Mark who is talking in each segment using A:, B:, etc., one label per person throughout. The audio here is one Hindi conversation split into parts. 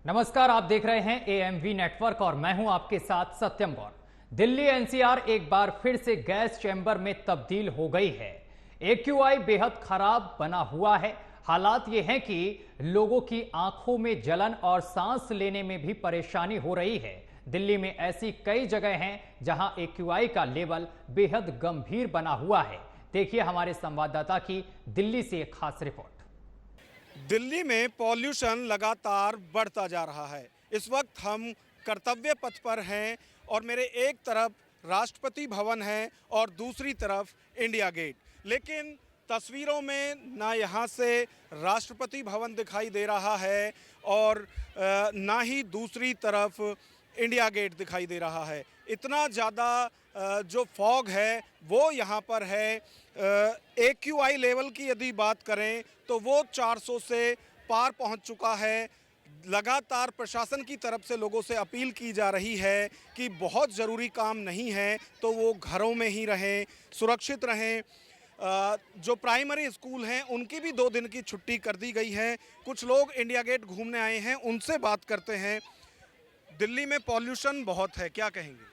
A: नमस्कार, आप देख रहे हैं एएमवी नेटवर्क और मैं हूं आपके साथ सत्यम गौर। दिल्ली एनसीआर एक बार फिर से गैस चैंबर में तब्दील हो गई है। एक्यूआई बेहद खराब बना हुआ है। हालात ये हैं कि लोगों की आंखों में जलन और सांस लेने में भी परेशानी हो रही है। दिल्ली में ऐसी कई जगह हैं जहां एक्यूआई का लेवल बेहद गंभीर बना हुआ है। देखिए हमारे संवाददाता की दिल्ली से एक खास रिपोर्ट।
B: दिल्ली में पॉल्यूशन लगातार बढ़ता जा रहा है। इस वक्त हम कर्तव्य पथ पर हैं और मेरे एक तरफ राष्ट्रपति भवन है और दूसरी तरफ इंडिया गेट। लेकिन तस्वीरों में ना यहाँ से राष्ट्रपति भवन दिखाई दे रहा है और ना ही दूसरी तरफ इंडिया गेट दिखाई दे रहा है। इतना ज़्यादा जो फॉग है वो यहाँ पर है। एक्यूआई लेवल की यदि बात करें तो वो 400 से पार पहुँच चुका है। लगातार प्रशासन की तरफ से लोगों से अपील की जा रही है कि बहुत ज़रूरी काम नहीं है तो वो घरों में ही रहें, सुरक्षित रहें। जो प्राइमरी स्कूल हैं उनकी भी 2 दिन की छुट्टी कर दी गई है। कुछ लोग इंडिया गेट घूमने आए हैं, उनसे बात करते हैं। दिल्ली में पॉल्यूशन बहुत है, क्या कहेंगे?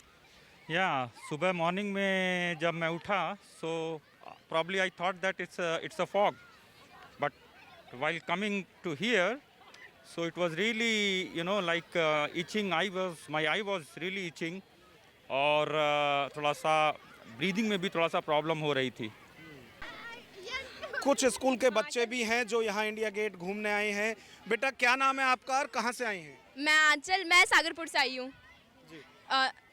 C: सुबह मॉर्निंग में जब मैं उठा so probably I thought that it's a fog, but while coming to here so it was really like itching. My eye was really itching और थोड़ा सा ब्रीदिंग में भी थोड़ा सा प्रॉब्लम हो रही थी।
B: कुछ स्कूल के बच्चे भी हैं जो यहाँ इंडिया गेट घूमने आए हैं। बेटा क्या नाम है आपका और कहाँ से आए हैं?
D: मैं सागरपुर से आई हूँ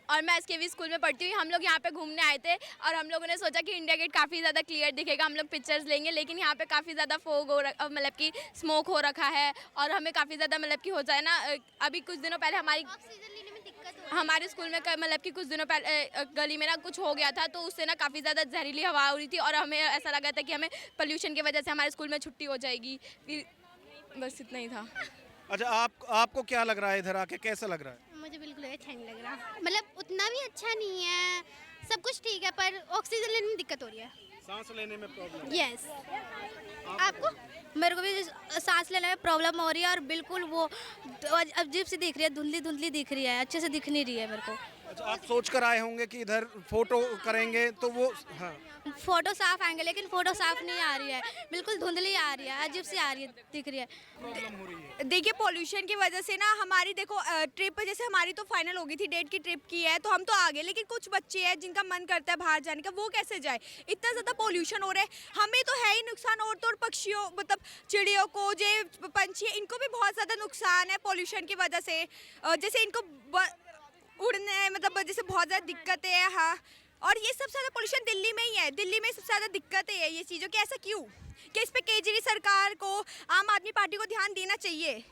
D: और मैं एसकेवी स्कूल में पढ़ती हूँ। हम लोग यहाँ पे घूमने आए थे और हम लोगों ने सोचा कि इंडिया गेट काफ़ी ज़्यादा क्लियर दिखेगा, हम लोग पिक्चर्स लेंगे, लेकिन यहाँ पे काफ़ी ज़्यादा फोग हो मतलब कि स्मोक हो रखा है और हमें काफ़ी ज़्यादा मतलब कि हो जाए ना। अभी कुछ दिनों पहले हमारे स्कूल में मतलब कि कुछ दिनों पहले गली में ना कुछ हो गया था, तो उससे ना काफ़ी ज़्यादा जहरीली हवा हो रही थी और हमें ऐसा लगा था कि हमें पोल्यूशन की वजह से हमारे स्कूल में छुट्टी हो जाएगी। बस इतना ही था।
B: अच्छा, आपको क्या लग रहा है? इधर आके कैसा लग रहा है?
E: मुझे बिल्कुल अच्छा नहीं लग रहा। मतलब उतना भी अच्छा नहीं है, सब कुछ ठीक है पर ऑक्सीजन लेने में दिक्कत हो रही है,
B: सांस लेने में प्रॉब्लम।
E: यस। आपको? मेरे को भी सांस लेने में प्रॉब्लम हो रही है और बिल्कुल वो अजीब सी दिख रही है, धुंधली धुंधली दिख रही है, अच्छे से दिख नहीं रही है मेरे को।
B: अच्छा, आप सोच कर आए होंगे कि इधर फोटो करेंगे तो वो
E: फोटो साफ आएंगे लेकिन फोटो साफ नहीं आ रही है, बिल्कुल धुंधली आ रही है, अजीब सी आ रही है, दिख रही है।
B: प्रॉब्लम हो रही है।
D: देखिए पॉल्यूशन की वजह से ना हमारी देखो ट्रिप, जैसे हमारी तो फाइनल हो गई थी, डेट की ट्रिप की है तो हम तो आ गए, लेकिन कुछ बच्चे हैं जिनका मन करता है बाहर जाने का, वो कैसे जाए? इतना ज़्यादा पॉल्यूशन हो रहा है, हमें तो है ही नुकसान और तो और पक्षियों मतलब चिड़ियों को, जो पंछी है इनको भी बहुत ज़्यादा नुकसान है पॉल्यूशन की वजह से। जैसे इनको उड़ने मतलब जैसे बहुत ज़्यादा दिक्कतें हैं। हाँ, और ये सबसे ज़्यादा पोल्यूशन दिल्ली में ही है। दिल्ली में सबसे ज़्यादा दिक्कतें है ये चीज़ों की। ऐसा क्यों? कि इस पे केजरी सरकार को, आम आदमी पार्टी को ध्यान देना चाहिए।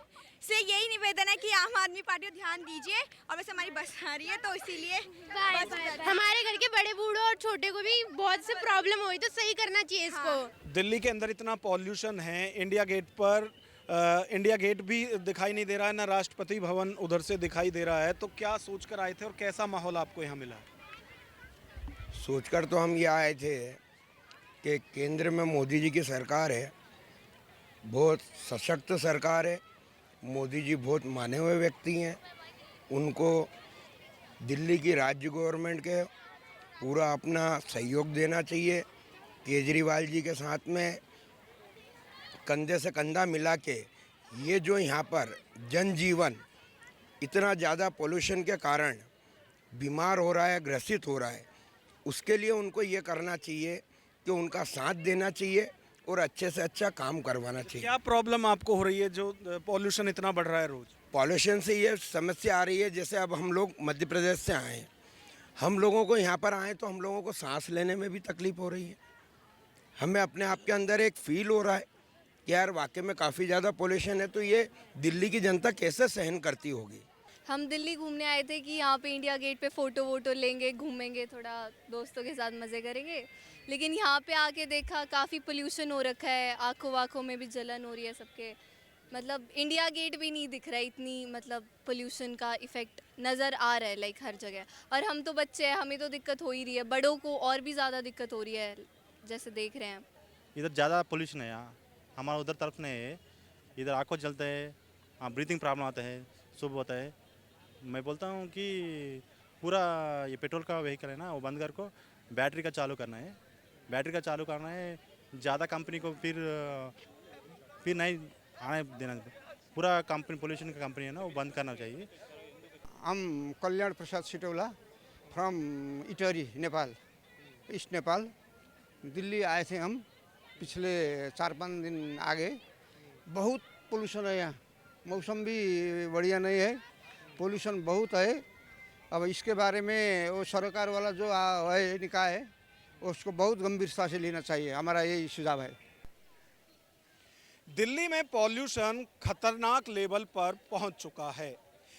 D: से यही निवेदन है कि आम आदमी पार्टी को ध्यान दीजिए। और वैसे हमारी बस आ रही है तो इसीलिए
E: हमारे घर के बड़े बूढ़ों और छोटे को भी बहुत से प्रॉब्लम हुई, तो सही करना चाहिए इसको।
B: दिल्ली के अंदर इतना पॉल्यूशन है, इंडिया गेट पर इंडिया गेट भी दिखाई नहीं दे रहा है, ना राष्ट्रपति भवन उधर से दिखाई दे रहा है। तो क्या सोचकर आए थे और कैसा माहौल आपको यहाँ मिला?
F: सोचकर तो हम ये आए थे कि केंद्र में मोदी जी की सरकार है, बहुत सशक्त सरकार है, मोदी जी बहुत माने हुए व्यक्ति हैं, उनको दिल्ली की राज्य गवर्नमेंट के पूरा अपना सहयोग देना चाहिए। केजरीवाल जी के साथ में कंधे से कंधा मिला के ये जो यहाँ पर जनजीवन इतना ज़्यादा पोल्यूशन के कारण बीमार हो रहा है, ग्रसित हो रहा है, उसके लिए उनको ये करना चाहिए कि उनका साथ देना चाहिए और अच्छे से अच्छा काम करवाना चाहिए।
B: क्या प्रॉब्लम आपको हो रही है जो पॉल्यूशन इतना बढ़ रहा है रोज?
F: पॉल्यूशन से ये समस्या आ रही है, जैसे अब हम लोग मध्य प्रदेश से आए हैं, हम लोगों को यहाँ पर आए तो हम लोगों को सांस लेने में भी तकलीफ हो रही है। हमें अपने आप के अंदर एक फील हो रहा है कि यार वाकई में काफ़ी ज़्यादा पॉल्यूशन है, तो ये दिल्ली की जनता कैसे सहन करती होगी।
D: हम दिल्ली घूमने आए थे कि यहाँ पे इंडिया गेट पे फ़ोटो वोटो लेंगे, घूमेंगे, थोड़ा दोस्तों के साथ मज़े करेंगे, लेकिन यहाँ पे आके देखा काफ़ी पोल्यूशन हो रखा है, आँखों वाँखों में भी जलन हो रही है सबके। मतलब इंडिया गेट भी नहीं दिख रहा है, इतनी मतलब पोल्यूशन का इफ़ेक्ट नज़र आ रहा है लाइक हर जगह। और हम तो बच्चे हैं, हमें तो दिक्कत हो ही रही है, बड़ों को और भी ज़्यादा दिक्कत हो रही है जैसे देख रहे हैं।
G: इधर ज़्यादा पोल्यूशन है, यहाँ हमारा उधर तरफ नहीं है, इधर आँखों जलते हैं, हाँ ब्रीथिंग प्रॉब्लम आता है, सब होता है। मैं बोलता हूँ कि पूरा ये पेट्रोल का व्हीकल है ना, वो बंद कर को बैटरी का चालू करना है, बैटरी का चालू करना है। ज़्यादा कंपनी को फिर नहीं आने देना, पूरा कंपनी पोल्यूशन का कंपनी है ना, वो बंद करना चाहिए।
H: हम कल्याण प्रसाद सिटौला फ्रॉम इटहरी नेपाल, ईस्ट नेपाल। दिल्ली आए थे हम पिछले 4-5 दिन आगे। बहुत पोल्यूशन है यहाँ, मौसम भी बढ़िया नहीं है, पोल्यूशन बहुत है। अब इसके बारे में वो सरकार वाला जो है निकाय है, उसको बहुत गंभीरता से लेना चाहिए, हमारा यही सुझाव है।
B: दिल्ली में पॉल्यूशन खतरनाक लेवल पर पहुंच चुका है।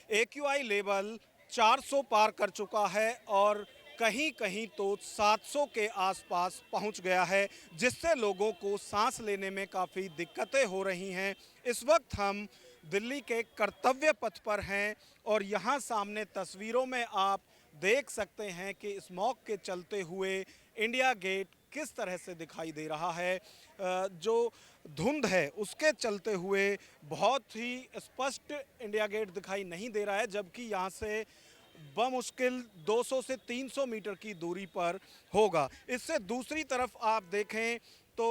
B: AQI लेवल 400 पार कर चुका है और कहीं कहीं तो 700 के आसपास पहुंच गया है, जिससे लोगों को सांस लेने में काफ़ी दिक्कतें हो रही हैं। इस वक्त हम दिल्ली के कर्तव्य पथ पर हैं और यहाँ सामने तस्वीरों में आप देख सकते हैं कि स्मॉग के चलते हुए इंडिया गेट किस तरह से दिखाई दे रहा है। जो धुंध है उसके चलते हुए बहुत ही स्पष्ट इंडिया गेट दिखाई नहीं दे रहा है, जबकि यहाँ से बमुश्किल 200 से 300 मीटर की दूरी पर होगा। इससे दूसरी तरफ आप देखें तो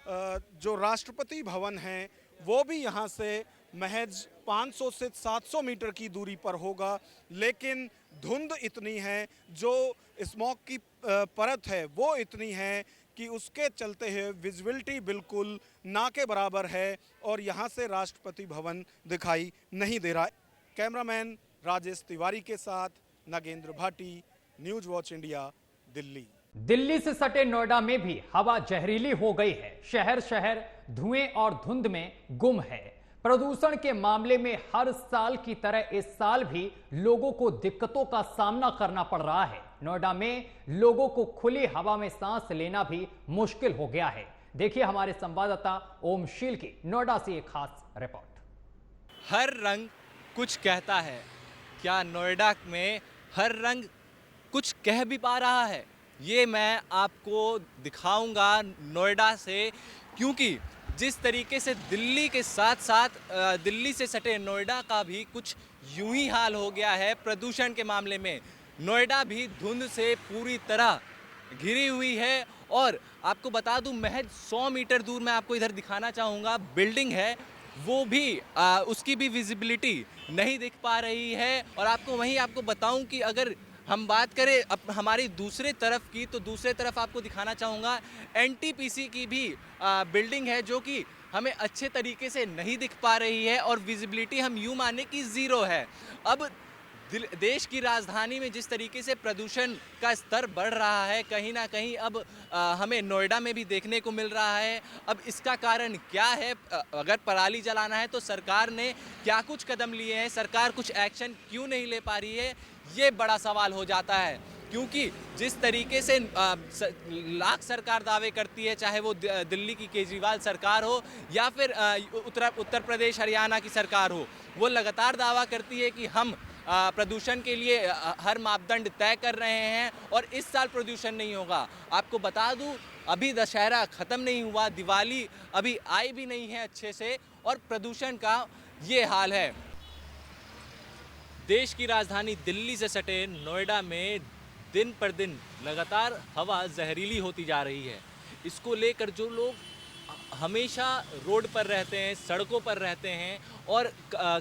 B: जो राष्ट्रपति भवन है वो भी यहाँ से महज 500 से 700 मीटर की दूरी पर होगा, लेकिन धुंध इतनी है, जो स्मॉग की परत है वो इतनी है कि उसके चलते हुए विजिबिलिटी बिल्कुल ना के बराबर है और यहाँ से राष्ट्रपति भवन दिखाई नहीं दे रहा है। कैमरामैन राजेश तिवारी के साथ Nagendra Bhati, news watch India, Delhi.
A: Delhi से सटे नोएडा में भी हवा जहरीली हो गई है। शहर शहर धुएं और धुंध में गुम है। प्रदूषण के मामले में हर साल की तरह इस साल भी लोगों को दिक्कतों का सामना करना पड़ रहा है। नोएडा में लोगों को खुली हवा में सांस लेना भी मुश्किल हो गया है। देखिए हमारे संवाददाता ओमशील की नोएडा से एक खास रिपोर्ट।
I: हर रंग कुछ कहता है। क्या नोएडा में हर रंग कुछ कह भी पा रहा है? ये मैं आपको दिखाऊंगा नोएडा से, क्योंकि जिस तरीके से दिल्ली के साथ साथ दिल्ली से सटे नोएडा का भी कुछ यूं ही हाल हो गया है प्रदूषण के मामले में। नोएडा भी धुंध से पूरी तरह घिरी हुई है और आपको बता दूं, महज 100 मीटर दूर मैं आपको इधर दिखाना चाहूँगा, बिल्डिंग है, वो भी उसकी भी विजिबिलिटी नहीं दिख पा रही है। और आपको बताऊं कि अगर हम बात करें अब हमारी दूसरे तरफ की, तो दूसरे तरफ आपको दिखाना चाहूँगा NTPC की भी बिल्डिंग है, जो कि हमें अच्छे तरीके से नहीं दिख पा रही है और विजिबिलिटी हम यूँ माने कि ज़ीरो है। अब देश की राजधानी में जिस तरीके से प्रदूषण का स्तर बढ़ रहा है, कहीं ना कहीं अब हमें नोएडा में भी देखने को मिल रहा है। अब इसका कारण क्या है? अगर पराली जलाना है तो सरकार ने क्या कुछ कदम लिए हैं, सरकार कुछ एक्शन क्यों नहीं ले पा रही है, ये बड़ा सवाल हो जाता है। क्योंकि जिस तरीके से लाख सरकार दावे करती है, चाहे वो दिल्ली की केजरीवाल सरकार हो या फिर उत्तर प्रदेश हरियाणा की सरकार हो, वो लगातार दावा करती है कि हम प्रदूषण के लिए हर मापदंड तय कर रहे हैं और इस साल प्रदूषण नहीं होगा। आपको बता दूं, अभी दशहरा ख़त्म नहीं हुआ, दिवाली अभी आई भी नहीं है अच्छे से और प्रदूषण का ये हाल है। देश की राजधानी दिल्ली से सटे नोएडा में दिन पर दिन लगातार हवा जहरीली होती जा रही है। इसको लेकर जो लोग हमेशा रोड पर रहते हैं, सड़कों पर रहते हैं और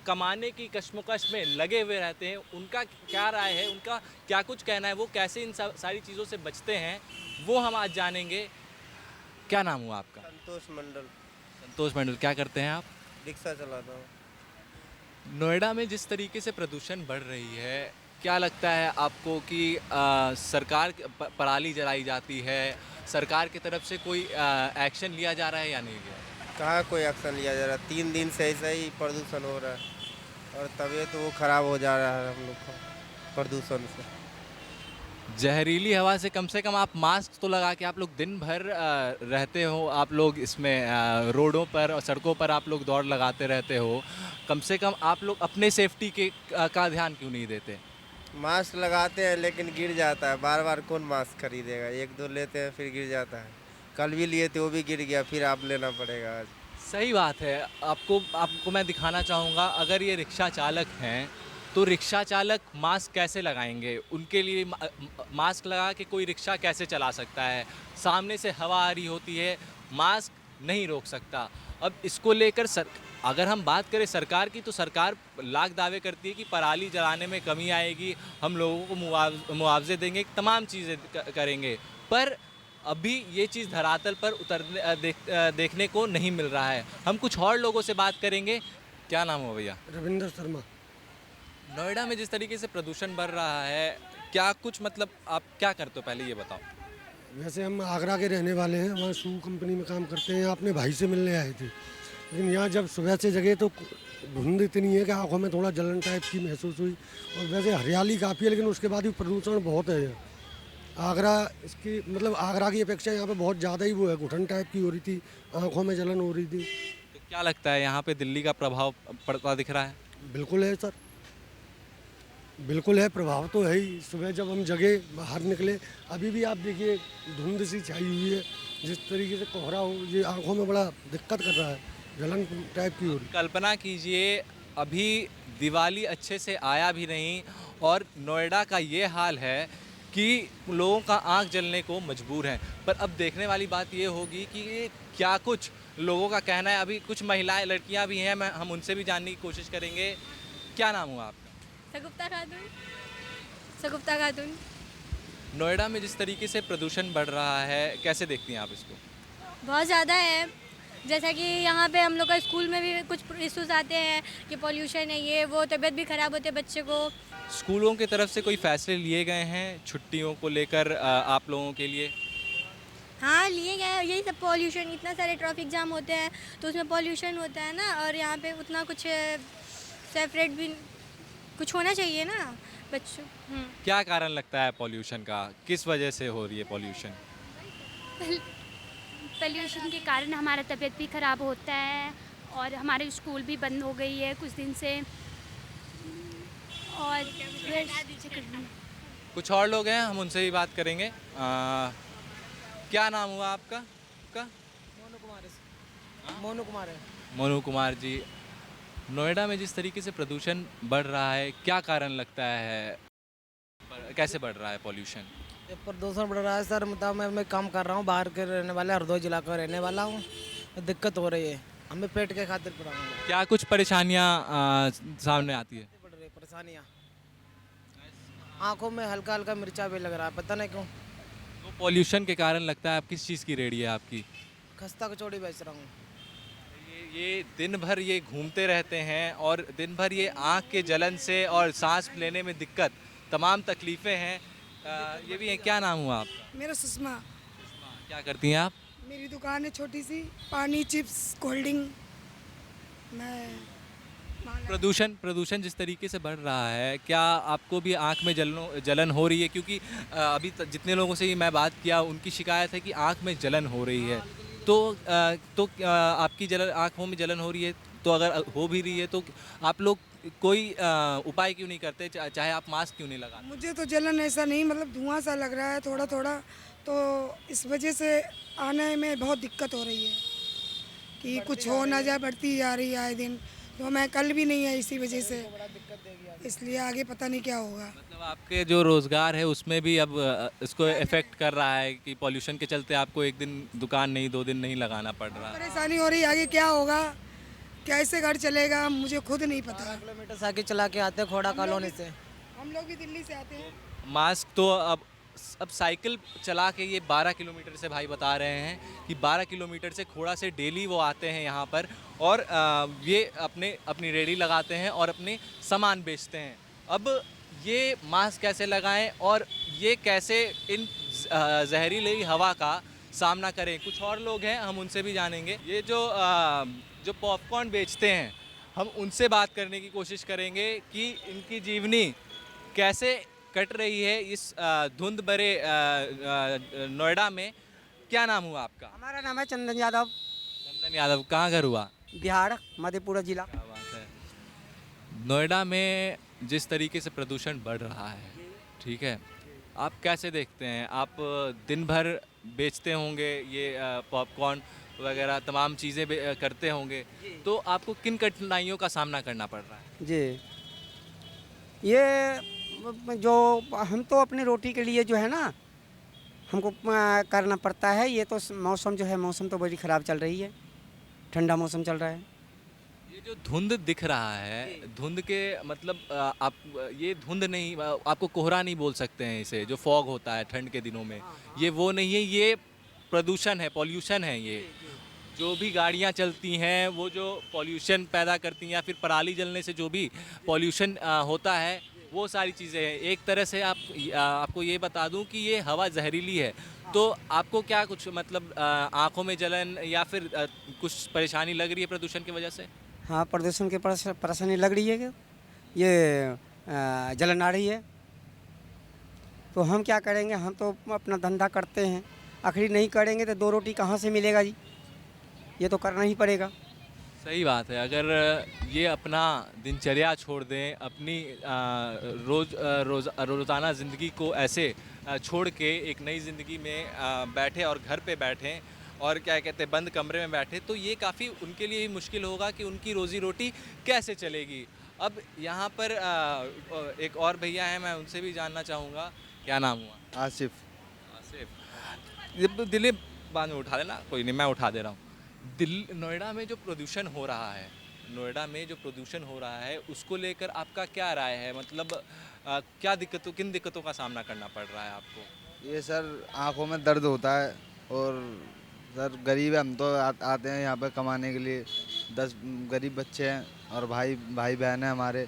I: कमाने की कश्मकश में लगे हुए रहते हैं, उनका क्या राय है, उनका क्या कुछ कहना है, वो कैसे इन सारी चीज़ों से बचते हैं, वो हम आज जानेंगे। क्या नाम हुआ आपका?
J: संतोष मंडल।
I: संतोष मंडल, क्या करते हैं आप?
J: रिक्शा चलाता हूँ।
I: नोएडा में जिस तरीके से प्रदूषण बढ़ रही है, क्या लगता है आपको कि सरकार पराली जलाई जाती है, सरकार की तरफ से कोई एक्शन लिया जा रहा है या नहीं लिया?
J: कहाँ कोई एक्शन लिया जा रहा है? 3 दिन से ऐसा ही प्रदूषण हो रहा है और तबीयत वो ख़राब हो जा रहा है हम लोग का प्रदूषण से।
I: जहरीली हवा से कम आप मास्क तो लगा के आप लोग दिन भर रहते हो, आप लोग इसमें रोडों पर और सड़कों पर आप लोग दौड़ लगाते रहते हो, कम से कम आप लोग अपने सेफ्टी का ध्यान क्यों नहीं देते?
J: मास्क लगाते हैं लेकिन गिर जाता है, बार बार कौन मास्क खरीदेगा? 1-2 लेते हैं फिर गिर जाता है। कल भी लिए थे, वो भी गिर गया, फिर आप लेना पड़ेगा आज।
I: सही बात है। आपको मैं दिखाना चाहूँगा, अगर ये रिक्शा चालक हैं तो रिक्शा चालक मास्क कैसे लगाएंगे? उनके लिए मास्क लगा के कोई रिक्शा कैसे चला सकता है? सामने से हवा आ रही होती है, मास्क नहीं रोक सकता। अब इसको लेकर अगर हम बात करें सरकार की, तो सरकार लाख दावे करती है कि पराली जलाने में कमी आएगी, हम लोगों को मुआवजे देंगे, तमाम चीज़ें करेंगे, पर अभी ये चीज़ धरातल पर देखने को नहीं मिल रहा है। हम कुछ और लोगों से बात करेंगे। क्या नाम हो भैया?
K: रविंद्र शर्मा।
I: नोएडा में जिस तरीके से प्रदूषण बढ़ रहा है, क्या कुछ मतलब आप क्या करते हो, पहले ये बताओ।
K: वैसे हम आगरा के रहने वाले हैं, वहाँ शू कंपनी में काम करते हैं। अपने भाई से मिलने आए थे, लेकिन यहाँ जब सुबह से जगह तो धुंध इतनी है कि आंखों में थोड़ा जलन टाइप की महसूस हुई। और वैसे हरियाली काफ़ी है, लेकिन उसके बाद भी प्रदूषण बहुत है यहाँ। आगरा इसकी मतलब आगरा की अपेक्षा यहाँ पे बहुत ज़्यादा ही वो है, घुटन टाइप की हो रही थी, आंखों में जलन हो रही थी।
I: तो क्या लगता है यहाँ पे दिल्ली का प्रभाव पड़ता दिख रहा है?
K: बिल्कुल है सर, बिल्कुल है, प्रभाव तो है ही। सुबह जब हम जगह बाहर निकले, अभी भी आप देखिए धुंध सी छाई हुई है, जिस तरीके से कोहरा हो, ये आंखों में बड़ा दिक्कत कर रहा है, जलन टाइप की हो रही है।
I: कल्पना कीजिए, अभी दिवाली अच्छे से आया भी नहीं और नोएडा का ये हाल है कि लोगों का आंख जलने को मजबूर है। पर अब देखने वाली बात ये होगी कि ये क्या कुछ लोगों का कहना है। अभी कुछ महिलाएं, लड़कियां भी हैं, हम उनसे भी जानने की कोशिश करेंगे। क्या नाम हुआ आपका?
D: सगुप्ता खातून।
I: नोएडा में जिस तरीके से प्रदूषण बढ़ रहा है, कैसे देखती हैं आप इसको?
E: बहुत ज़्यादा है। जैसा कि यहाँ पे हम लोग का स्कूल में भी कुछ इश्यूज आते हैं कि पॉल्यूशन है, ये वो, तबीयत भी ख़राब होती है बच्चे को।
I: स्कूलों की तरफ से कोई फैसले लिए गए हैं छुट्टियों को लेकर आप लोगों के लिए?
E: हाँ, लिए गए। यही सब पॉल्यूशन, इतना सारे ट्रैफिक जाम होते हैं तो उसमें पॉल्यूशन होता है ना, और यहाँ पे उतना कुछ सेपरेट भी कुछ होना चाहिए ना बच्चों।
I: क्या कारण लगता है पॉल्यूशन का? किस वजह से हो रही है पॉल्यूशन?
L: पोल्यूशन के कारण हमारा तबीयत भी ख़राब होता है और हमारे स्कूल भी बंद हो गई है कुछ दिन से। और
I: कुछ और लोग हैं, हम उनसे भी बात करेंगे। क्या नाम हुआ आपका?
M: मोनू कुमार है।
I: मोनू कुमार जी, नोएडा में जिस तरीके से प्रदूषण बढ़ रहा है, क्या कारण लगता है? कैसे बढ़ रहा है पॉल्यूशन?
M: ये प्रदूषण बढ़ रहा है सर, मतलब मैं काम कर रहा हूँ, बाहर के रहने वाले, हरदोई जिला का रहने वाला हूँ, दिक्कत हो रही है हमें पेट के खातिर पड़ा हूँ।
I: क्या कुछ परेशानियाँ सामने आती है?
M: बढ़ रही है परेशानियाँ, आँखों में हल्का हल्का मिर्चा भी लग रहा है, पता नहीं क्यों।
I: तो पॉल्यूशन के कारण लगता है। आप किस चीज़ की रेडी है आपकी?
M: खस्ता कचौड़ी बेच रहा हूँ।
I: ये दिन भर ये घूमते रहते हैं और दिन भर ये आँख के जलन से और सांस लेने में दिक्कत, तमाम तकलीफ़ें हैं। ये भी है। क्या नाम हुआ आपका?
N: मेरा सुषमा।
I: क्या करती हैं आप?
N: मेरी दुकान है छोटी सी, पानी, चिप्स, कोल्ड ड्रिंक। मैं
I: प्रदूषण जिस तरीके से बढ़ रहा है, क्या आपको भी आँख में जलन हो रही है? क्योंकि अभी जितने लोगों से मैं बात किया, उनकी शिकायत है कि आँख में जलन हो रही है। तो आपकी आँखों में जलन हो रही है, तो अगर हो भी रही है तो आप लोग कोई उपाय क्यों नहीं करते? चाहे आप मास्क क्यों नहीं लगाते?
N: मुझे तो जलन ऐसा नहीं, मतलब धुआं सा लग रहा है थोड़ा थोड़ा, तो इस वजह से आने में बहुत दिक्कत हो रही है कि कुछ हो ना जाए, बढ़ती जा रही है आए दिन। तो मैं कल भी नहीं आई इसी वजह से, इसलिए आगे पता नहीं क्या होगा।
I: मतलब आपके जो रोज़गार है उसमें भी अब इसको इफ़ेक्ट कर रहा है कि पॉल्यूशन के चलते आपको एक दिन दुकान नहीं, 2 दिन नहीं लगाना पड़ रहा?
N: परेशानी हो रही है, आगे क्या होगा, कैसे घर चलेगा, मुझे खुद नहीं पता।
M: 12 किलोमीटर साइकिल चला के आते हैं खोड़ा कॉलोनी से।
N: हम लोग भी दिल्ली से आते हैं।
I: मास्क तो अब साइकिल चला के ये 12 किलोमीटर से भाई बता रहे हैं कि 12 किलोमीटर से खोड़ा से डेली वो आते हैं यहाँ पर और ये अपनी रेडी लगाते हैं और अपने सामान बेचते हैं। अब ये मास्क कैसे लगाएं और ये कैसे इन जहरीली हवा का सामना करें? कुछ और लोग हैं, हम उनसे भी जानेंगे। ये जो पॉपकॉर्न बेचते हैं, हम उनसे बात करने की कोशिश करेंगे कि इनकी जीवनी कैसे कट रही है इस धुंध भरे नोएडा में। क्या नाम हुआ आपका?
M: हमारा नाम है चंदन यादव।
I: चंदन यादव, कहाँ घर हुआ?
M: बिहार, मधेपुरा जिला।
I: क्या बात है। नोएडा में जिस तरीके से प्रदूषण बढ़ रहा है, ठीक है, आप कैसे देखते हैं? आप दिन भर बेचते होंगे ये पॉपकॉर्न, वगैरह तमाम चीज़ें करते होंगे, तो आपको किन कठिनाइयों का सामना करना पड़ रहा है?
H: जी, ये जो हम तो अपनी रोटी के लिए जो है ना हमको करना पड़ता है। ये तो मौसम जो है, मौसम तो बड़ी ख़राब चल रही है, ठंडा मौसम चल रहा है।
I: ये जो धुंध दिख रहा है, धुंध के मतलब आप ये धुंध नहीं, आपको कोहरा नहीं बोल सकते हैं इसे, जो फॉग होता है ठंड के दिनों में, ये वो नहीं है, ये प्रदूषण है, पॉल्यूशन है। ये जो भी गाड़ियाँ चलती हैं वो जो पॉल्यूशन पैदा करती हैं, या फिर पराली जलने से जो भी पॉल्यूशन होता है, वो सारी चीज़ें हैं। एक तरह से आपको ये बता दूं कि ये हवा जहरीली है, तो आपको क्या कुछ मतलब आँखों में जलन या फिर कुछ परेशानी लग रही है प्रदूषण की वजह से?
H: हाँ, प्रदूषण की परेशानी लग रही है कि ये जलन आ रही है। तो हम क्या करेंगे, हम तो अपना धंधा करते हैं, आखिर नहीं करेंगे तो दो रोटी कहाँ से मिलेगा जी, ये तो करना ही पड़ेगा।
I: सही बात है। अगर ये अपना दिनचर्या छोड़ दें, अपनी रोज़ाना ज़िंदगी को ऐसे छोड़ के एक नई ज़िंदगी में बैठे और घर पे बैठें और क्या कहते हैं बंद कमरे में बैठे, तो ये काफ़ी उनके लिए मुश्किल होगा कि उनकी रोज़ी रोटी कैसे चलेगी। अब यहाँ पर एक और भैया हैं, मैं उनसे भी जानना चाहूँगा, क्या नाम हुआ?
O: आसिफ।
I: आसिफ, दिल्ली बाद में उठा देना, कोई नहीं, मैं उठा दे रहा हूँ। नोएडा में जो प्रदूषण हो रहा है, नोएडा में जो प्रदूषण हो रहा है उसको लेकर आपका क्या राय है? मतलब क्या किन दिक्कतों का सामना करना पड़ रहा है आपको?
O: ये सर आँखों में दर्द होता है, और सर गरीब है, हम तो आते हैं यहाँ पे कमाने के लिए, 10 गरीब बच्चे हैं और भाई बहन हैं हमारे,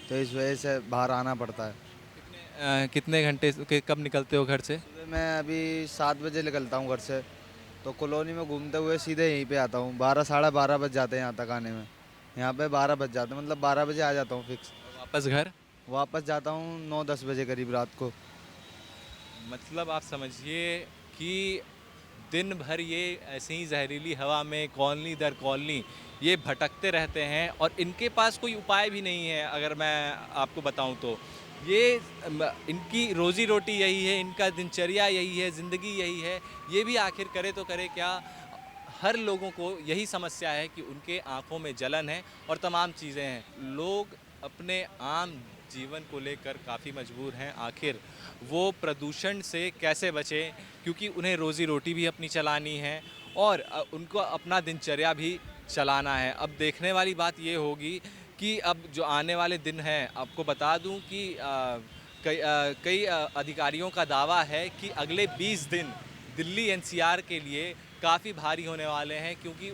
O: तो इस वजह से बाहर आना पड़ता है।
I: कितने घंटे कब निकलते हो घर से?
O: मैं अभी 7 बजे निकलता हूँ घर से, तो कॉलोनी में घूमते हुए सीधे यहीं पे आता हूँ। 12 साढ़े 12 बज जाते हैं यहाँ तक आने में। यहाँ पे 12 बज जाते हैं, मतलब 12 बजे आ जाता हूँ फिक्स।
I: वापस घर?
O: वापस जाता हूँ 9-10 बजे करीब रात को।
I: मतलब आप समझिए कि दिन भर ये ऐसे ही जहरीली हवा में कॉलोनी दर कॉलोनी ये भटकते रहते हैं, और इनके पास कोई उपाय भी नहीं है। अगर मैं आपको बताऊं तो ये इनकी रोज़ी रोटी यही है, इनका दिनचर्या यही है, ज़िंदगी यही है। ये भी आखिर करे तो करे क्या? हर लोगों को यही समस्या है कि उनके आँखों में जलन है और तमाम चीज़ें हैं। लोग अपने आम जीवन को लेकर काफ़ी मजबूर हैं, आखिर वो प्रदूषण से कैसे बचें, क्योंकि उन्हें रोज़ी रोटी भी अपनी चलानी है और उनको अपना दिनचर्या भी चलाना है। अब देखने वाली बात ये होगी कि अब जो आने वाले दिन हैं, आपको बता दूं कि कई अधिकारियों का दावा है कि अगले 20 दिन दिल्ली एनसीआर के लिए काफ़ी भारी होने वाले हैं, क्योंकि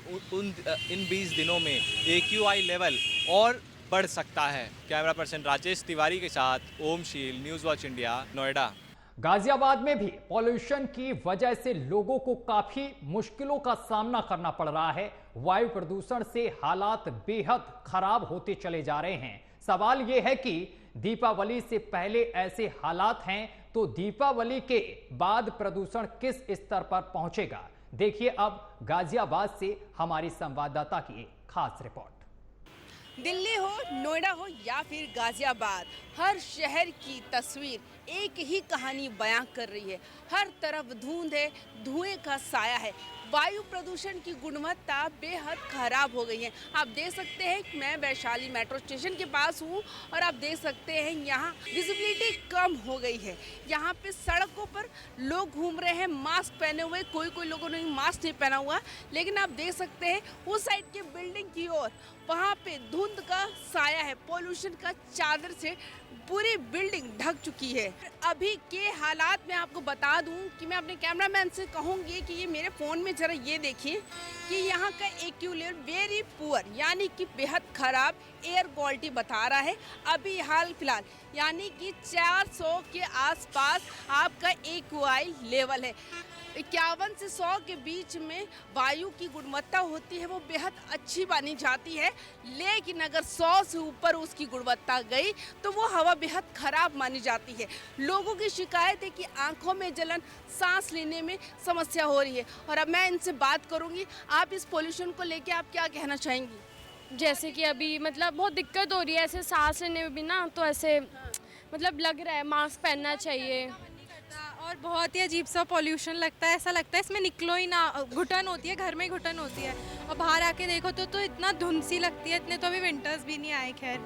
I: इन 20 दिनों में AQI लेवल और बढ़ सकता है। कैमरा पर्सन राजेश तिवारी के साथ ओम शील, news watch India, Noida.
A: Ghaziabad में भी पॉल्यूशन की वजह से लोगों को काफी मुश्किलों का सामना करना पड़ रहा है। वायु प्रदूषण से हालात बेहद खराब होते चले जा रहे हैं। सवाल यह है कि दीपावली से पहले ऐसे हालात हैं तो दीपावली के बाद प्रदूषण किस स्तर पर पहुंचेगा? देखिए अब गाजियाबाद से हमारी संवाददाता की एक खास रिपोर्ट।
P: दिल्ली हो, नोएडा हो या फिर गाजियाबाद, हर शहर की तस्वीर एक ही कहानी बयां कर रही है। हर तरफ धुंध है, धुएं का साया है, वायु प्रदूषण की गुणवत्ता बेहद खराब हो गई है। आप देख सकते हैं कि मैं वैशाली मेट्रो स्टेशन के पास हूँ और आप देख सकते हैं यहाँ विजिबिलिटी कम हो गई है। यहाँ पे सड़कों पर लोग घूम रहे हैं मास्क पहने हुए, कोई लोगों ने मास्क नहीं पहना हुआ, लेकिन आप देख सकते हैं उस साइड के बिल्डिंग की ओर वहाँ पे धुंध का साया है, पोल्यूशन का चादर से पूरी बिल्डिंग ढक चुकी है। अभी के हालात में आपको बता दूं कि मैं अपने कैमरामैन से कहूंगी कि ये मेरे फ़ोन में ज़रा ये देखिए कि यहाँ का AQ लेवल वेरी पुअर, यानी कि बेहद ख़राब एयर क्वालिटी बता रहा है। अभी हाल फिलहाल यानी कि 400 के आसपास आपका AQI लेवल है। 51 से 100 के बीच में वायु की गुणवत्ता होती है, वो बेहद अच्छी मानी जाती है, लेकिन अगर 100 से ऊपर उसकी गुणवत्ता गई तो वो हवा बेहद खराब मानी जाती है। लोगों की शिकायत है कि आंखों में जलन, सांस लेने में समस्या हो रही है। और अब मैं इनसे बात करूंगी, आप इस पोल्यूशन को लेके आप क्या कहना चाहेंगी?
Q: जैसे कि अभी मतलब बहुत दिक्कत हो रही है, ऐसे सांस लेने में भी ना, तो ऐसे मतलब लग रहा है मास्क पहनना चाहिए।
P: और
R: और बहुत ही अजीब सा पॉल्यूशन लगता है, ऐसा लगता है इसमें निकलो ही ना, घुटन होती है, घर में ही घुटन होती है। और बाहर आके देखो तो इतना धुंध सी लगती है। इतने तो अभी विंटर्स भी नहीं आए खैर,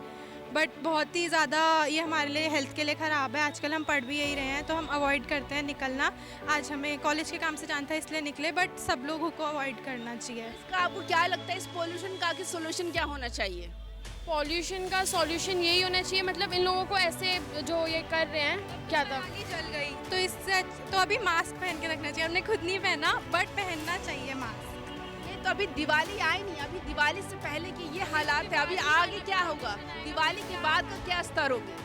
R: बट बहुत ही ज़्यादा ये हमारे लिए हेल्थ के लिए ख़राब है। आजकल हम पढ़ भी यही रहे हैं तो हम अवॉइड करते हैं निकलना। आज हमें कॉलेज के काम से जाना था इसलिए निकले, बट सब लोगों को अवॉइड करना चाहिए।
P: इसका आपको क्या लगता है, इस पोल्यूशन का सोल्यूशन क्या होना चाहिए?
Q: पॉल्यूशन का सॉल्यूशन यही होना चाहिए, मतलब इन लोगों को ऐसे जो ये कर रहे हैं, क्या था
R: आगे जल गई तो इससे तो अभी मास्क पहन के रखना चाहिए। हमने खुद नहीं पहना बट पहनना चाहिए मास्क।
P: ये तो अभी दिवाली आई नहीं, अभी दिवाली से पहले की ये हालात है, अभी आगे क्या होगा, दिवाली के बाद का क्या स्तर होगा?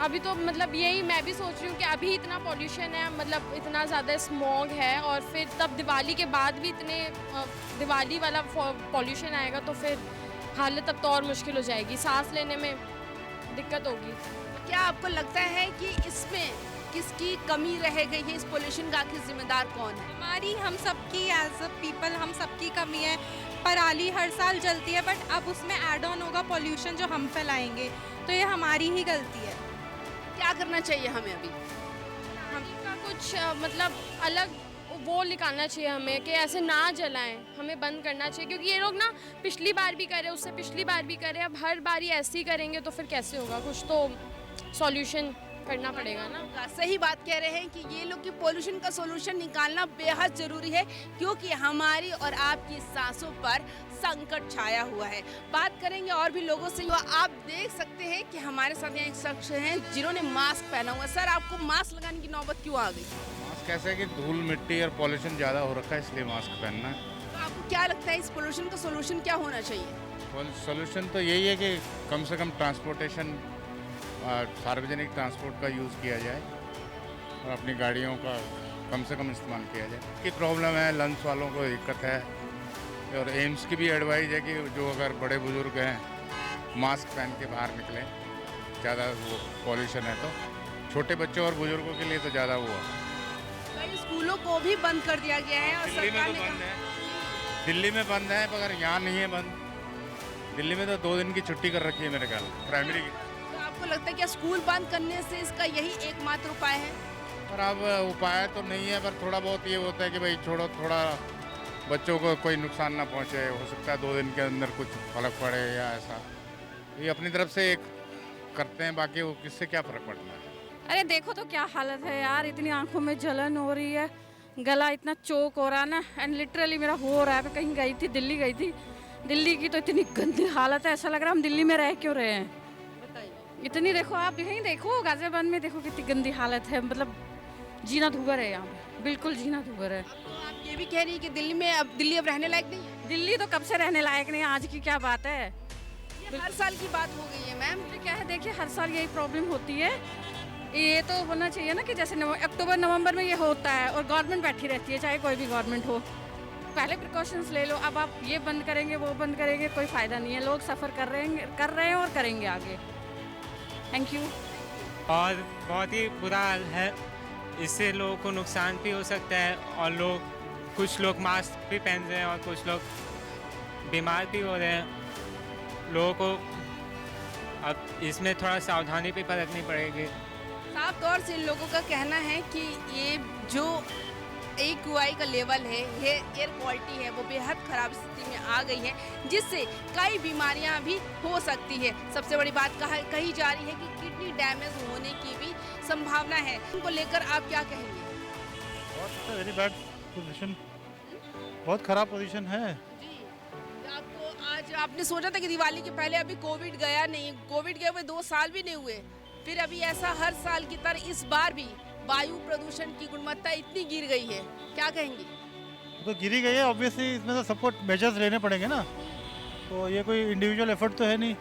Q: अभी तो मतलब यही मैं भी सोच रही हूँ कि अभी इतना पॉल्यूशन है, मतलब इतना ज़्यादा स्मॉग है, और फिर तब दिवाली के बाद भी इतने दिवाली वाला पॉल्यूशन आएगा तो फिर हालत अब तो और मुश्किल हो जाएगी, सांस लेने में दिक्कत होगी।
P: क्या आपको लगता है कि इसमें किसकी कमी रह गई है, इस पोल्यूशन का आखिर जिम्मेदार कौन है?
R: हमारी, हम सबकी एज अ पीपल हम सबकी कमी है। पराली हर साल जलती है बट अब उसमें ऐड ऑन होगा पॉल्यूशन जो हम फैलाएंगे, तो ये हमारी ही गलती है।
P: क्या करना चाहिए हमें अभी?
Q: का कुछ मतलब अलग वो निकालना चाहिए हमें कि ऐसे ना जलाएं, हमें बंद करना चाहिए, क्योंकि ये लोग ना पिछली बार भी करे, उससे पिछली बार भी करे, अब हर बार ही ऐसे ही करेंगे तो फिर कैसे होगा? कुछ तो सॉल्यूशन करना पड़ेगा ना।
P: सही बात कह रहे हैं कि ये लोग की पोल्यूशन का सोल्यूशन निकालना बेहद जरूरी है, क्योंकि हमारी और आपकी सांसों पर संकट छाया हुआ है। बात करेंगे और भी लोगों से। तो आप देख सकते हैं कि हमारे साथ यहाँ एक शख्स हैं जिन्होंने मास्क पहना हुआ। सर, आपको मास्क लगाने की नौबत क्यों आ गई?
S: मास्क कैसे कि धूल मिट्टी और पॉल्यूशन ज़्यादा हो रखा है, इसलिए मास्क पहनना है।
P: तो आपको क्या लगता है इस पोल्यूशन का सोल्यूशन क्या होना चाहिए?
S: सोल्यूशन तो यही है कि कम से कम ट्रांसपोर्टेशन, सार्वजनिक ट्रांसपोर्ट का यूज़ किया जाए और अपनी गाड़ियों का कम से कम इस्तेमाल किया जाए। की प्रॉब्लम है, लंग्स वालों को दिक्कत है, और एम्स की भी एडवाइस है कि जो अगर बड़े बुजुर्ग हैं मास्क पहन के बाहर निकलें, ज़्यादा वो पॉल्यूशन है तो। छोटे बच्चों और बुजुर्गों के लिए तो ज़्यादा वो है।
P: कई स्कूलों को भी बंद कर दिया गया है और सरकार ने
S: बंद है, दिल्ली में बंद है, मगर यहाँ नहीं है बंद। दिल्ली में तो 2 दिन की छुट्टी कर रखी है मेरे ख्याल, प्राइमरी की।
P: तो आपको लगता है कि स्कूल बंद करने से इसका यही एकमात्र उपाय है?
S: पर अब उपाय तो नहीं है, पर थोड़ा बहुत ये होता है कि भाई छोड़ो, थोड़ा बच्चों को कोई नुकसान ना पहुंचे। हो सकता है 2 दिन के अंदर कुछ फर्क पड़े या ऐसा, ये अपनी तरफ से एक करते हैं, बाकी वो किससे क्या फ़र्क पड़ना है।
T: अरे देखो तो क्या हालत है यार, इतनी आंखों में जलन हो रही है, गला इतना चोक हो रहा है ना, एंड लिटरली मेरा हो रहा है। मैं कहीं गई थी, दिल्ली गई थी, दिल्ली की तो इतनी गंदी हालत है, ऐसा लग रहा है हम दिल्ली में रह क्यों रहे हैं। इतनी देखो, आप कहीं देखो गाजियाबाद में देखो कितनी गंदी हालत है, मतलब जीना धुगर है यहाँ पे, बिल्कुल जीना धुगर है।
P: आप ये भी कह रही है कि दिल्ली अब रहने लायक नहीं है?
T: दिल्ली तो कब से रहने लायक नहीं, आज की क्या बात है,
P: हर साल की बात हो गई है मैम।
T: क्या है, देखिए हर साल यही प्रॉब्लम होती है। ये तो होना चाहिए ना कि जैसे अक्टूबर नवंबर में ये होता है और गवर्नमेंट बैठी रहती है, चाहे कोई भी गवर्नमेंट हो। पहले प्रिकॉशंस ले लो, अब आप ये बंद करेंगे वो बंद करेंगे, कोई फ़ायदा नहीं है। लोग सफ़र कर रहे हैं और करेंगे आगे। Thank you.
U: और बहुत ही बुरा हाल है, इससे लोगों को नुकसान भी हो सकता है, और कुछ लोग मास्क भी पहन रहे हैं और कुछ लोग बीमार भी हो रहे हैं। लोगों को अब इसमें थोड़ा सावधानी भी बरतनी पड़ेगी।
P: साफ तौर से लोगों का कहना है कि ये जो AQI का लेवल है, ये एयर क्वालिटी है, वो बेहद ख़राब स्थिति में आ गई है, जिससे कई बीमारियां भी हो सकती है। सबसे बड़ी बात कही जा रही है कि किडनी डैमेज होने की भी संभावना है। उनको लेकर आप क्या कहेंगे?
V: बहुत वेरी बैड पोजीशन, बहुत ख़राब पोजीशन है।
P: आपको आज आपने सोचा था कि दिवाली के पहले अभी कोविड गया नहीं, कोविड गए हुए 2 साल भी नहीं हुए, फिर अभी ऐसा हर साल की तरह इस बार भी वायु प्रदूषण की गुणवत्ता इतनी गिर गई है, क्या कहेंगे?
V: तो गिरी गई है, ऑब्वियसली इसमें तो सपोर्ट मेजर्स लेने पड़ेंगे ना, तो ये कोई इंडिविजुअल एफर्ट तो है नहीं।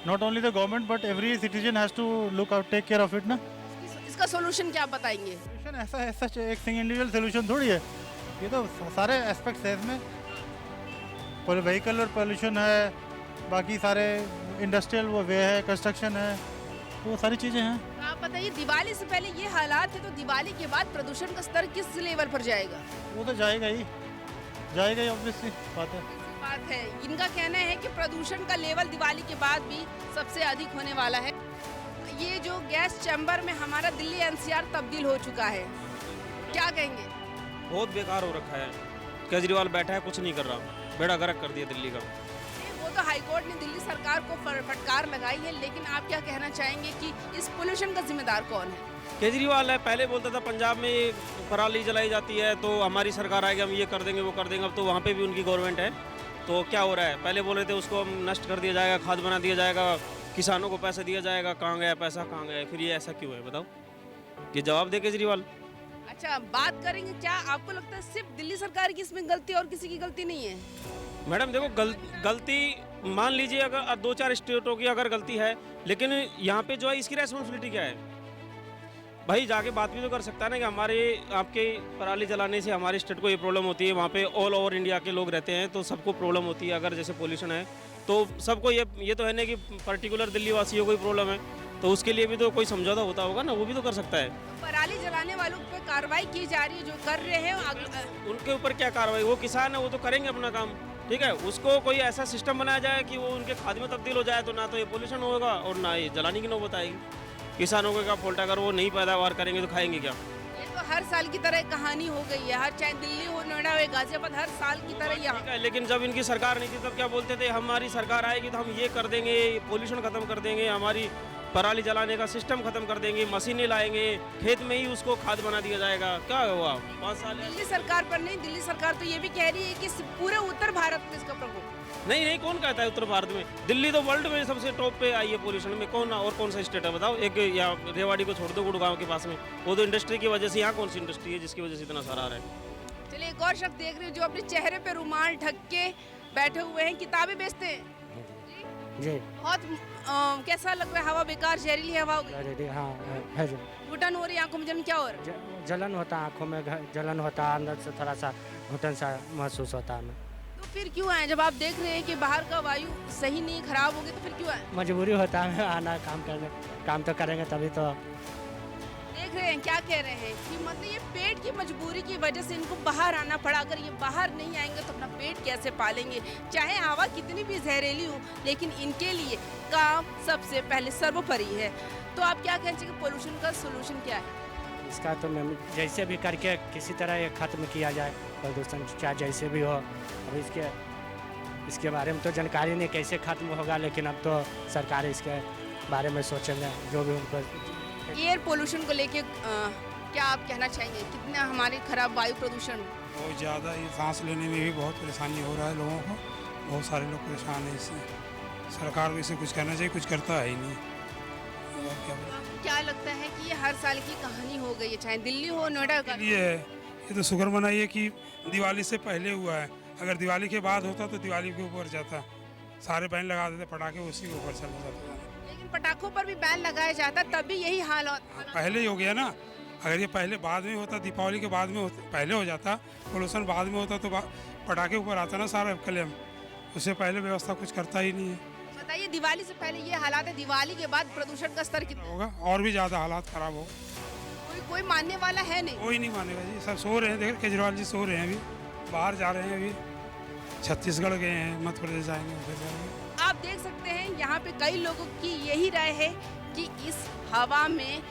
V: Not only the government but every citizen has to look out, take care of it ना।
P: इसका सोल्यूशन क्या बताएंगे?
V: सोल्यूशन ऐसा एक इंडिविजुअल सोल्यूशन थोड़ी है, ये तो सारे एस्पेक्ट्स है इसमें। व्हीकल और पोल्यूशन है, बाकी सारे इंडस्ट्रियल वो वे है, कंस्ट्रक्शन है, वो सारी चीज़ें हैं।
P: आप बताइए, दिवाली से पहले ये हालात है तो दिवाली के बाद प्रदूषण का स्तर किस लेवल पर जाएगा?
V: वो तो जाएगा ही ऑब्वियसली बात है।
P: इनका कहना है कि प्रदूषण का लेवल दिवाली के बाद भी सबसे अधिक होने वाला है। ये जो गैस चैम्बर में हमारा दिल्ली एनसीआर तब्दील हो चुका है, क्या कहेंगे?
C: बहुत बेकार हो रखा है। केजरीवाल बैठा है, कुछ नहीं कर रहा, बेड़ा गर्क कर दिया दिल्ली का।
P: वो तो हाईकोर्ट ने दिल्ली सरकार को फटकार लगाई है, लेकिन आप क्या कहना चाहेंगे कि इस पोल्यूशन का जिम्मेदार कौन है?
C: केजरीवाल है। पहले बोलता था पंजाब में पराली जलाई जाती है तो हमारी सरकार आएगी, हम ये कर देंगे वो कर देंगे। अब तो वहाँ पे भी उनकी गवर्नमेंट है, तो क्या हो रहा है? पहले बोल रहे थे उसको हम नष्ट कर दिया जाएगा, खाद बना दिया जाएगा, किसानों को पैसा दिया जाएगा। कहाँ गया पैसा, कहाँ गया? फिर ये ऐसा क्यों है बताओ? ये जवाब दे केजरीवाल।
P: अच्छा, बात करेंगे, क्या आपको लगता है सिर्फ दिल्ली सरकार की इसमें गलती और किसी की गलती नहीं है?
C: मैडम देखो, गलती मान लीजिए अगर 2-4 स्टेटों की अगर गलती है, लेकिन यहाँ पे जो है इसकी रेस्पॉन्सिबिलिटी क्या है? भाई जाके बात भी तो कर सकता है ना कि हमारे आपके पराली जलाने से हमारे स्टेट को ये प्रॉब्लम होती है। वहाँ पे ऑल ओवर इंडिया के लोग रहते हैं तो सबको प्रॉब्लम होती है। अगर जैसे पोल्यूशन है तो सबको ये तो है ना कि पर्टिकुलर दिल्ली वासियों को ही प्रॉब्लम है, तो उसके लिए भी तो कोई समझौता होता होगा ना, वो भी तो कर सकता है।
P: पराली जलाने वालों पे कार्रवाई की जा रही है, जो कर रहे हैं
C: उनके ऊपर क्या कार्रवाई? वो किसान है, वो तो करेंगे अपना काम, ठीक है। उसको कोई ऐसा सिस्टम बनाया जाए कि वो उनके खाद में तब्दील हो जाए, तो ना तो ये पोल्यूशन होगा और ना ये जलाने की नौबत आएगी। किसानों को क्या फॉल्ट? अगर वो नहीं पैदावार करेंगे तो खाएंगे क्या?
P: ये तो हर साल की तरह कहानी हो गई है, हर चाहे दिल्ली हो, नोएडा हो, गाजियाबाद, हर साल की तरह यहाँ।
C: लेकिन जब इनकी सरकार नहीं थी तब क्या बोलते थे? हमारी सरकार आएगी तो हम ये कर देंगे, पोल्यूशन खत्म कर देंगे, हमारी पराली जलाने का सिस्टम खत्म कर देंगे, मशीनें लाएंगे, खेत में ही उसको खाद बना दिया जाएगा। क्या हुआ 5 साल?
P: दिल्ली सरकार पर नहीं, दिल्ली सरकार तो ये भी कह रही है कि पूरे उत्तर भारत में इसका प्रकोप।
C: नहीं, कौन कहता है उत्तर भारत में? दिल्ली तो वर्ल्ड में सबसे टॉप पे आई है पोल्यूशन में। कौन सा स्टेट है बताओ? एक या रेवाड़ी को छोड़ दो, गुड़गांव के पास में, वो तो इंडस्ट्री की वजह से। यहाँ कौन सी इंडस्ट्री है जिसकी वजह से इतना सारा आ रहा है?
P: चलिए, एक और शख्स देख रहे हो जो अपने चेहरे पे रुमाल ढक के बैठे हुए हैं, किताबें बेचते हैं
F: जी।
P: बहुत कैसा लग रहा है? हवा बेकार, जहरीली हवा हो गई।
F: हाँ है जी।
P: घुटन हो रही है, आंखों में जलन, क्या हो रहा है?
F: जलन होता है, आँखों में जलन होता है, अंदर से थोड़ा सा घुटन सा महसूस होता है।
P: तो फिर क्यों आए? जब आप देख रहे हैं कि बाहर का वायु सही नहीं, खराब हो गया, तो फिर क्यों आए?
F: मजबूरी होता है आना, काम करने, काम तो करेंगे तभी तो।
P: देख रहे हैं क्या कह रहे हैं कि मतलब ये पेट की मजबूरी की वजह से इनको बाहर आना पड़ा। अगर ये बाहर नहीं आएंगे तो अपना पेट कैसे पालेंगे? चाहे हवा कितनी भी जहरीली हो, लेकिन इनके लिए काम सबसे पहले सर्वोपरि है। तो आप क्या कहना चाहिए, पोल्यूशन का सोल्यूशन क्या है?
F: इसका तो मैम जैसे भी करके किसी तरह ये खत्म किया जाए प्रदूषण, चाहे जैसे भी हो। अब इसके बारे में तो जानकारी नहीं कैसे खत्म होगा, लेकिन अब तो सरकार इसके बारे में सोचेंगे जो भी उनको।
P: एयर पोल्यूशन को लेके क्या आप कहना चाहेंगे? कितना हमारे खराब वायु प्रदूषण?
W: बहुत ज़्यादा, ये सांस लेने में भी बहुत परेशानी हो रहा है लोगों को। बहुत सारे लोग परेशान हैं इससे। सरकार को इसे कुछ करना चाहिए, कुछ करता है ही नहीं। और
P: क्या लगता है कि ये हर साल की कहानी हो गई है, चाहे दिल्ली हो, नोएडा का?
W: ये तो शुक्र मनाइए कि दिवाली से पहले हुआ है। अगर दिवाली के बाद होता तो दिवाली के ऊपर जाता, सारे बैन लगा देते, पटाखे उसी के ऊपर चले जाते।
P: लेकिन पटाखों पर भी बैन लगाया जाता, तब भी यही हाल होता।
W: पहले ही हो गया ना। अगर ये पहले बाद में होता, दीपावली के बाद में होता, पहले हो जाता, पोल्यूशन बाद में होता तो पटाखे ऊपर आता ना सारा क्लेम। उससे पहले व्यवस्था कुछ करता ही नहीं है।
P: बताइए, दिवाली से पहले ये हालात है, दिवाली के बाद प्रदूषण का स्तर कितना
W: होगा? और भी ज़्यादा हालात खराब हो।
P: कोई मानने वाला है नहीं?
W: कोई नहीं मानेगा जी। सब सो रहे हैं, देख केजरीवाल जी सो रहे हैं, अभी बाहर जा रहे हैं, अभी छत्तीसगढ़ गए हैं, मध्य प्रदेश जाएंगे, उधर जाएंगे।
P: आप देख सकते हैं यहाँ पे कई लोगों की यही राय है कि इस हवा में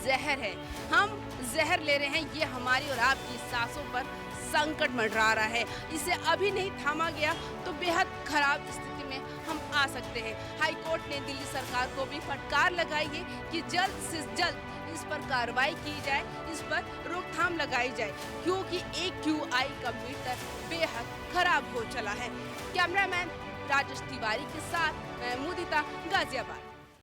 P: जहर है, हम जहर ले रहे हैं, ये हमारी और आपकी सांसों पर संकट मंडरा रहा है। इसे अभी नहीं थामा गया तो बेहद खराब स्थिति में हम आ सकते हैं। हाईकोर्ट ने दिल्ली सरकार को भी फटकार लगाई है कि जल्द से जल्द इस पर कार्रवाई की जाए, इस पर रोकथाम लगाई जाए, क्योंकि AQI का मीटर बेहद खराब हो चला है। कैमरामैन राजेश तिवारी के साथ मैं मुदिता, गाजियाबाद।